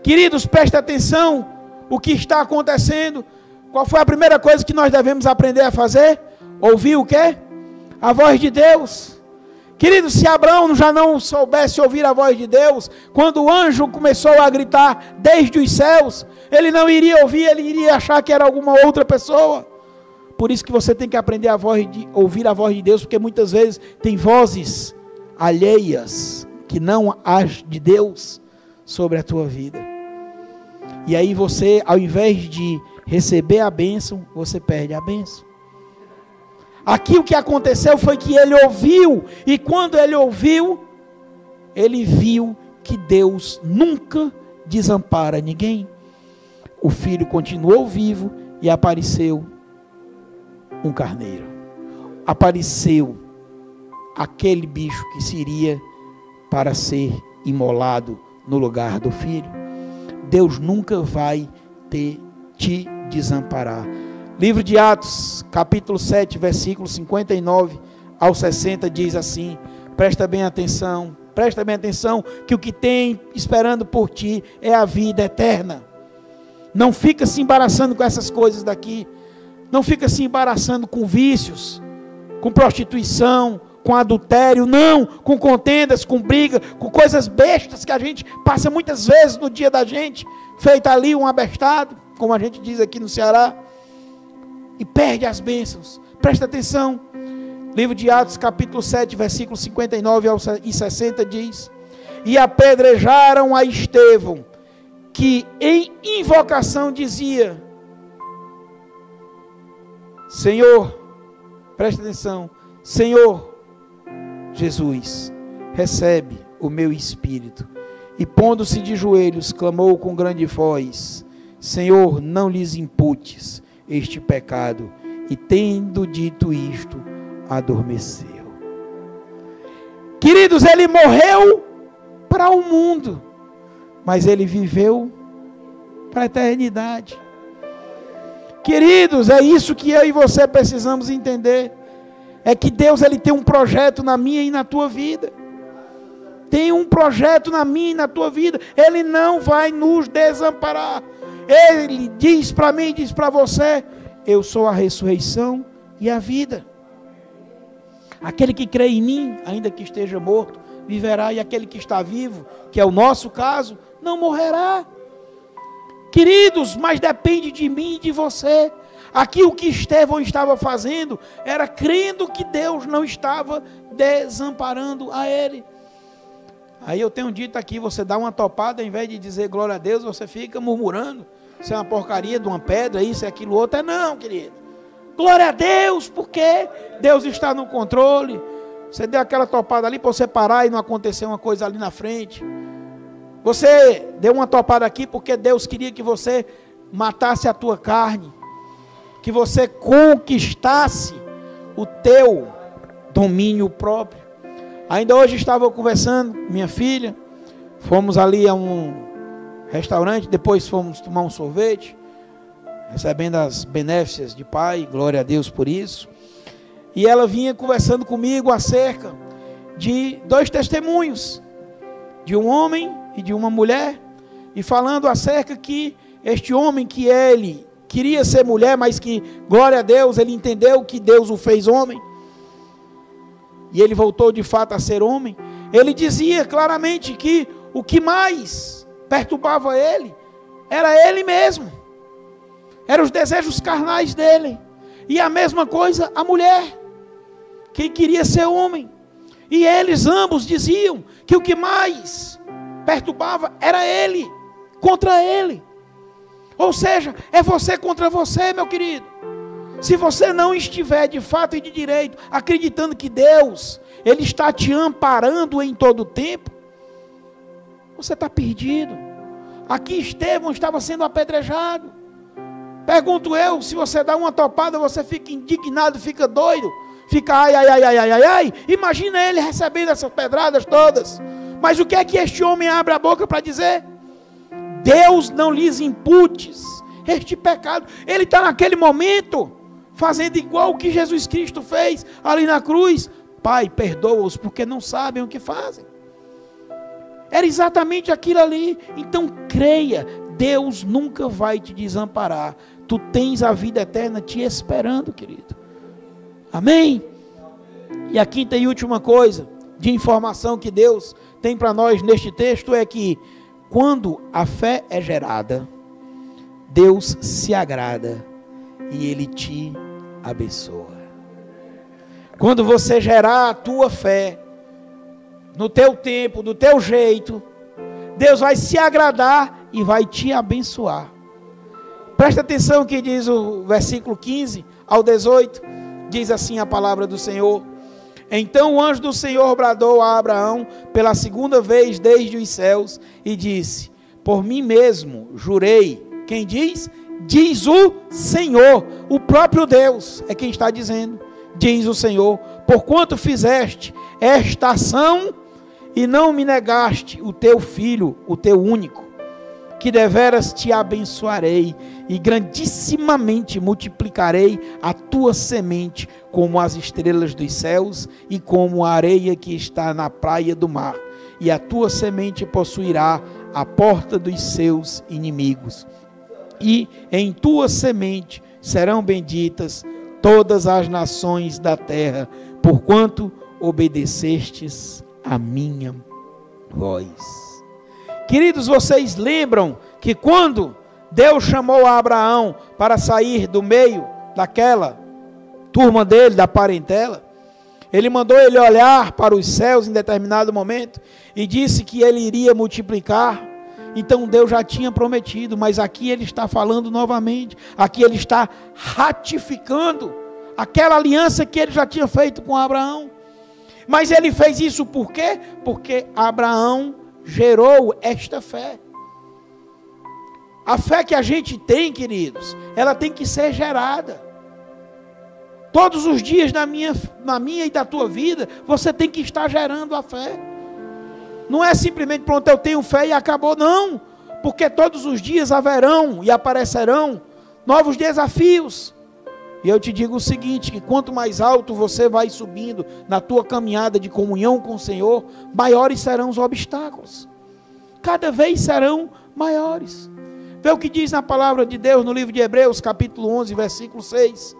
Queridos, presta atenção o que está acontecendo. Qual foi a primeira coisa que nós devemos aprender a fazer? Ouvir o quê? A voz de Deus. Queridos, se Abraão já não soubesse ouvir a voz de Deus, quando o anjo começou a gritar desde os céus, ele não iria ouvir, ele iria achar que era alguma outra pessoa. Por isso que você tem que aprender a ouvir a voz de Deus, porque muitas vezes tem vozes alheias que não as de Deus sobre a tua vida. E aí você, ao invés de receber a bênção, você perde a bênção. Aqui o que aconteceu foi que ele ouviu, e quando ele ouviu, ele viu que Deus nunca desampara ninguém. O filho continuou vivo e apareceu um carneiro. Apareceu aquele bicho que seria para ser imolado no lugar do filho. Deus nunca vai te desamparar. Livro de Atos, capítulo 7, versículos 59 ao 60, diz assim: presta bem atenção, que o que tem esperando por ti é a vida eterna. Não fica se embaraçando com essas coisas daqui, não fica se embaraçando com vícios, com prostituição, com adultério, não, com contendas, com briga, com coisas bestas que a gente passa muitas vezes no dia da gente, feita ali um abestado, como a gente diz aqui no Ceará, e perde as bênçãos. Presta atenção, livro de Atos, capítulo 7, versículos 59 e 60 diz: e apedrejaram a Estevão, que em invocação dizia: Senhor, presta atenção, Senhor Jesus, recebe o meu espírito. E pondo-se de joelhos, clamou com grande voz: Senhor, não lhes imputes este pecado. E tendo dito isto, adormeceu. Queridos, ele morreu para o mundo, mas ele viveu para a eternidade. Queridos, é isso que eu e você precisamos entender. É que Deus, ele tem um projeto na minha e na tua vida. Tem um projeto na minha e na tua vida. Ele não vai nos desamparar. Ele diz para mim, diz para você: eu sou a ressurreição e a vida. Aquele que crê em mim, ainda que esteja morto, viverá. E aquele que está vivo, que é o nosso caso, não morrerá. Queridos, mas depende de mim e de você. Aqui o que Estevão estava fazendo era crendo que Deus não estava desamparando a ele. Aí eu tenho dito aqui, você dá uma topada, ao invés de dizer glória a Deus, você fica murmurando. Isso é uma porcaria de uma pedra, isso é aquilo outro. É não, querido. Glória a Deus, porque Deus está no controle. Você deu aquela topada ali para você parar e não acontecer uma coisa ali na frente. Você deu uma topada aqui porque Deus queria que você matasse a tua carne, que você conquistasse o teu domínio próprio. Ainda hoje estava conversando com minha filha, fomos ali a um restaurante, depois fomos tomar um sorvete, recebendo as benéficas de pai, glória a Deus por isso. E ela vinha conversando comigo acerca de 2 testemunhos, de um homem e de uma mulher, e falando acerca que este homem, que ele queria ser mulher, mas que, glória a Deus, ele entendeu que Deus o fez homem, e ele voltou de fato a ser homem. Ele dizia claramente que o que mais perturbava ele era ele mesmo, eram os desejos carnais dele. E a mesma coisa a mulher, que queria ser homem. E eles ambos diziam que o que mais perturbava era ele, contra ele. Ou seja, é você contra você, meu querido. Se você não estiver de fato e de direito acreditando que Deus, Ele está te amparando em todo o tempo, você está perdido. Aqui Estevão estava sendo apedrejado. Pergunto eu, se você dá uma topada, você fica indignado, fica doido, fica ai, ai, ai, ai, ai, ai, ai. Imagina ele recebendo essas pedradas todas. Mas o que é que este homem abre a boca para dizer? Deus não lhes imputes este pecado. Ele está naquele momento fazendo igual o que Jesus Cristo fez ali na cruz. Pai, perdoa-os porque não sabem o que fazem. Era exatamente aquilo ali. Então creia, Deus nunca vai te desamparar. Tu tens a vida eterna te esperando, querido. Amém? E a quinta e última coisa de informação que Deus tem para nós neste texto é que quando a fé é gerada, Deus se agrada e Ele te abençoa. Quando você gerar a tua fé, no teu tempo, do teu jeito, Deus vai se agradar e vai te abençoar. Presta atenção que diz o versículo 15 ao 18, diz assim a palavra do Senhor. Então o anjo do Senhor bradou a Abraão pela segunda vez desde os céus e disse: por mim mesmo jurei. Quem diz? Diz o Senhor, o próprio Deus é quem está dizendo. Diz o Senhor: porquanto fizeste esta ação e não me negaste o teu filho, o teu único, que deveras te abençoarei e grandissimamente multiplicarei a tua semente como as estrelas dos céus e como a areia que está na praia do mar, e a tua semente possuirá a porta dos seus inimigos, e em tua semente serão benditas todas as nações da terra, porquanto obedecestes a minha voz. Queridos, vocês lembram que quando Deus chamou a Abraão para sair do meio daquela turma dele, da parentela, Ele mandou ele olhar para os céus em determinado momento e disse que ele iria multiplicar. Então Deus já tinha prometido, mas aqui Ele está falando novamente, aqui Ele está ratificando aquela aliança que Ele já tinha feito com Abraão. Mas Ele fez isso por quê? Porque Abraão gerou esta fé. A fé que a gente tem, queridos, ela tem que ser gerada. Todos os dias na minha e da tua vida, você tem que estar gerando a fé. Não é simplesmente, pronto, eu tenho fé e acabou, não. Porque todos os dias haverão e aparecerão novos desafios. E eu te digo o seguinte, que quanto mais alto você vai subindo na tua caminhada de comunhão com o Senhor, maiores serão os obstáculos. Cada vez serão maiores. Vê o que diz na palavra de Deus no livro de Hebreus, capítulo 11, versículo 6.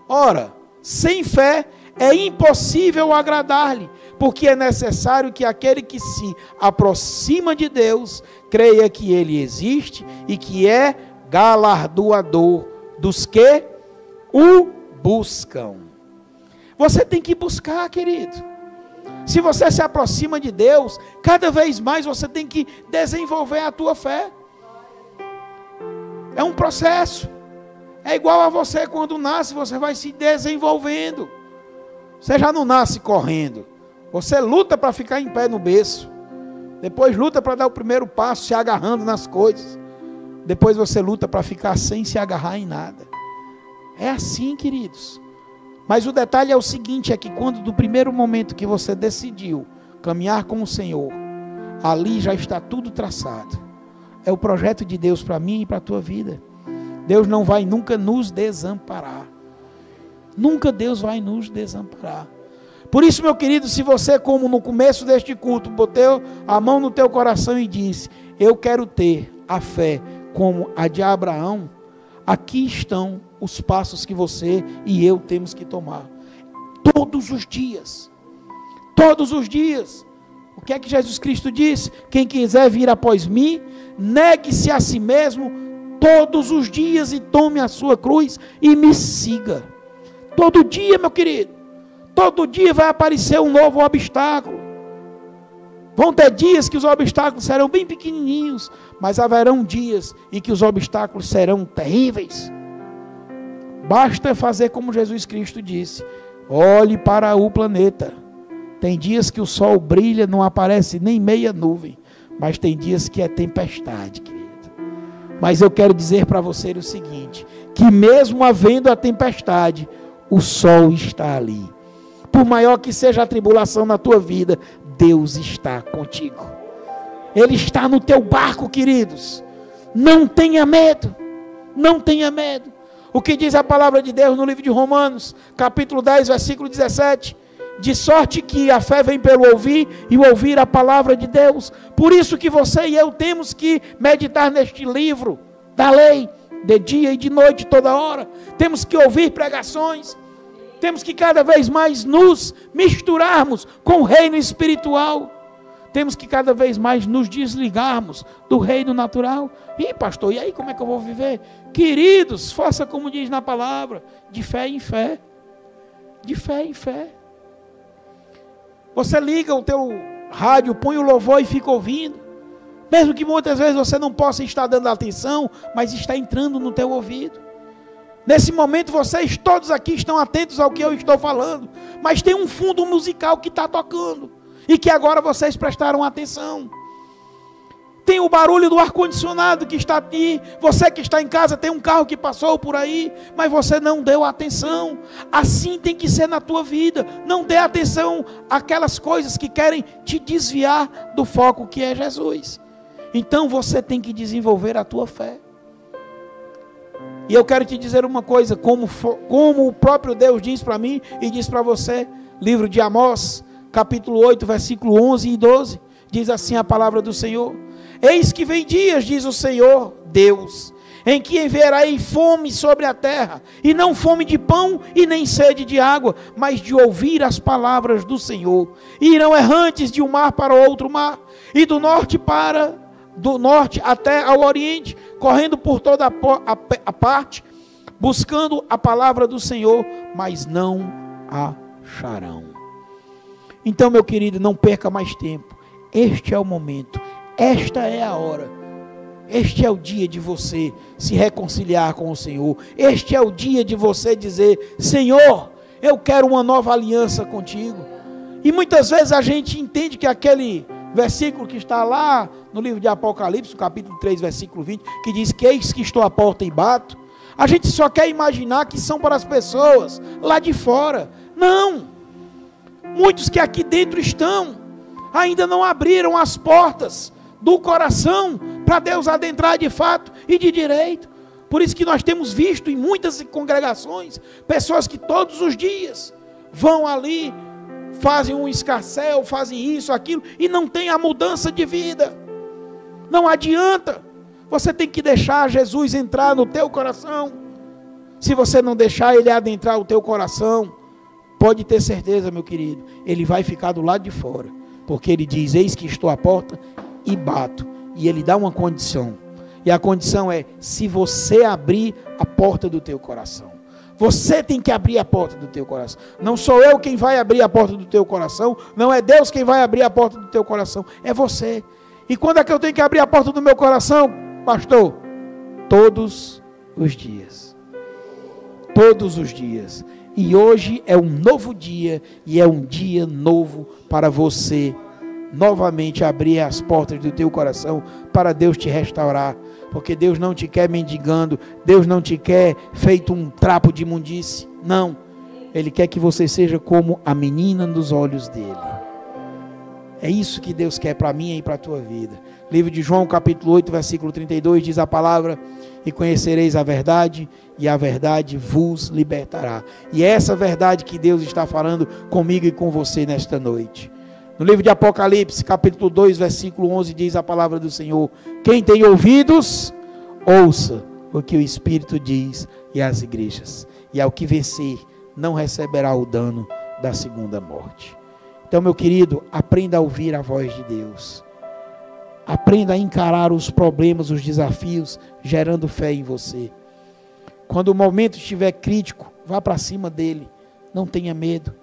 Ora, sem fé é impossível agradar-lhe, porque é necessário que aquele que se aproxima de Deus creia que Ele existe e que é galardoador dos que o buscam. Você tem que buscar, querido. Se você se aproxima de Deus, cada vez mais você tem que desenvolver a tua fé. É um processo, É igual a você quando nasce, você vai se desenvolvendo. Você já não nasce correndo. Você luta para ficar em pé no berço. Depois luta para dar o primeiro passo, se agarrando nas coisas. Depois você luta para ficar sem se agarrar em nada. É assim, queridos. Mas o detalhe é o seguinte, é que quando do primeiro momento que você decidiu caminhar com o Senhor, ali já está tudo traçado. É o projeto de Deus para mim e para a tua vida. Deus não vai nunca nos desamparar. Nunca Deus vai nos desamparar. Por isso, meu querido, se você, como no começo deste culto, botou a mão no teu coração e disse: eu quero ter a fé como a de Abraão, aqui estão os passos que você e eu temos que tomar. Todos os dias. Todos os dias. O que é que Jesus Cristo disse? Quem quiser vir após mim, negue-se a si mesmo todos os dias e tome a sua cruz e me siga. Todo dia, meu querido. Todo dia vai aparecer um novo obstáculo. Vão ter dias que os obstáculos serão bem pequenininhos, mas haverão dias em que os obstáculos serão terríveis. Basta fazer como Jesus Cristo disse: olhe para o planeta. Tem dias que o sol brilha, não aparece nem meia nuvem, mas tem dias que é tempestade, querido. Mas eu quero dizer para você o seguinte, que mesmo havendo a tempestade, o sol está ali. Por maior que seja a tribulação na tua vida, Deus está contigo. Ele está no teu barco, queridos. Não tenha medo. Não tenha medo. O que diz a palavra de Deus no livro de Romanos, capítulo 10, versículo 17. De sorte que a fé vem pelo ouvir, e o ouvir a palavra de Deus. Por isso que você e eu temos que meditar neste livro da lei, de dia e de noite, toda hora. Temos que ouvir pregações. Temos que cada vez mais nos misturarmos com o reino espiritual. Temos que cada vez mais nos desligarmos do reino natural. Ih, pastor, e aí como é que eu vou viver? Queridos, faça como diz na palavra, de fé em fé. De fé em fé. Você liga o teu rádio, põe o louvor e fica ouvindo. Mesmo que muitas vezes você não possa estar dando atenção, mas está entrando no teu ouvido. Nesse momento vocês todos aqui estão atentos ao que eu estou falando, mas tem um fundo musical que está tocando, e que agora vocês prestaram atenção. Tem o barulho do ar-condicionado que está aqui, você que está em casa, tem um carro que passou por aí, mas você não deu atenção. Assim tem que ser na tua vida, não dê atenção àquelas coisas que querem te desviar do foco que é Jesus. Então você tem que desenvolver a tua fé. E eu quero te dizer uma coisa, como o próprio Deus diz para mim e diz para você, livro de Amós, capítulo 8, versículo 11 e 12, diz assim a palavra do Senhor: eis que vem dias, diz o Senhor Deus, em que enviarei fome sobre a terra, e não fome de pão e nem sede de água, mas de ouvir as palavras do Senhor. E irão errantes de um mar para outro mar, e do norte até ao oriente, correndo por toda a parte, buscando a palavra do Senhor, mas não acharão. Então, meu querido, não perca mais tempo. Este é o momento, esta é a hora. Este é o dia de você se reconciliar com o Senhor. Este é o dia de você dizer: Senhor, eu quero uma nova aliança contigo. E muitas vezes a gente entende que aquele versículo que está lá no livro de Apocalipse, capítulo 3, versículo 20, que diz que eis que estou à porta e bato. A gente só quer imaginar que são para as pessoas lá de fora. Não! Muitos que aqui dentro estão, ainda não abriram as portas do coração para Deus adentrar de fato e de direito. Por isso que nós temos visto em muitas congregações, pessoas que todos os dias vão ali, fazem um escarcéu, fazem isso, aquilo, e não tem a mudança de vida. Não adianta. Você tem que deixar Jesus entrar no teu coração. Se você não deixar Ele adentrar o teu coração, pode ter certeza, meu querido, Ele vai ficar do lado de fora. Porque Ele diz: eis que estou à porta e bato. E Ele dá uma condição. E a condição é: se você abrir a porta do teu coração. Você tem que abrir a porta do teu coração. Não sou eu quem vai abrir a porta do teu coração. Não é Deus quem vai abrir a porta do teu coração. É você. E quando é que eu tenho que abrir a porta do meu coração, pastor? Todos os dias. todos os dias. E hoje é um novo dia, e é um dia novo para você novamente abrir as portas do teu coração para Deus te restaurar, porque Deus não te quer mendigando, Deus não te quer feito um trapo de imundície, não. Ele quer que você seja como a menina nos olhos dele. É isso que Deus quer para mim e para a tua vida. Livro de João, capítulo 8, versículo 32, diz a palavra: e conhecereis a verdade, e a verdade vos libertará. E é essa verdade que Deus está falando comigo e com você nesta noite. No livro de Apocalipse, capítulo 2, versículo 11, diz a palavra do Senhor: quem tem ouvidos, ouça o que o Espírito diz e às igrejas. E ao que vencer, não receberá o dano da segunda morte. Então, meu querido, aprenda a ouvir a voz de Deus. Aprenda a encarar os problemas, os desafios, gerando fé em você. Quando o momento estiver crítico, vá para cima dele. Não tenha medo.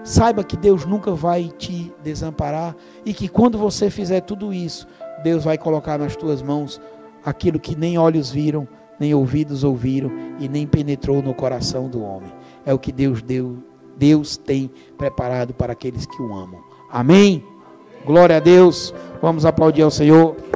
Saiba que Deus nunca vai te desamparar e que quando você fizer tudo isso, Deus vai colocar nas tuas mãos aquilo que nem olhos viram, nem ouvidos ouviram e nem penetrou no coração do homem. É o que Deus tem preparado para aqueles que o amam. Amém? Glória a Deus. Vamos aplaudir ao Senhor. Deus.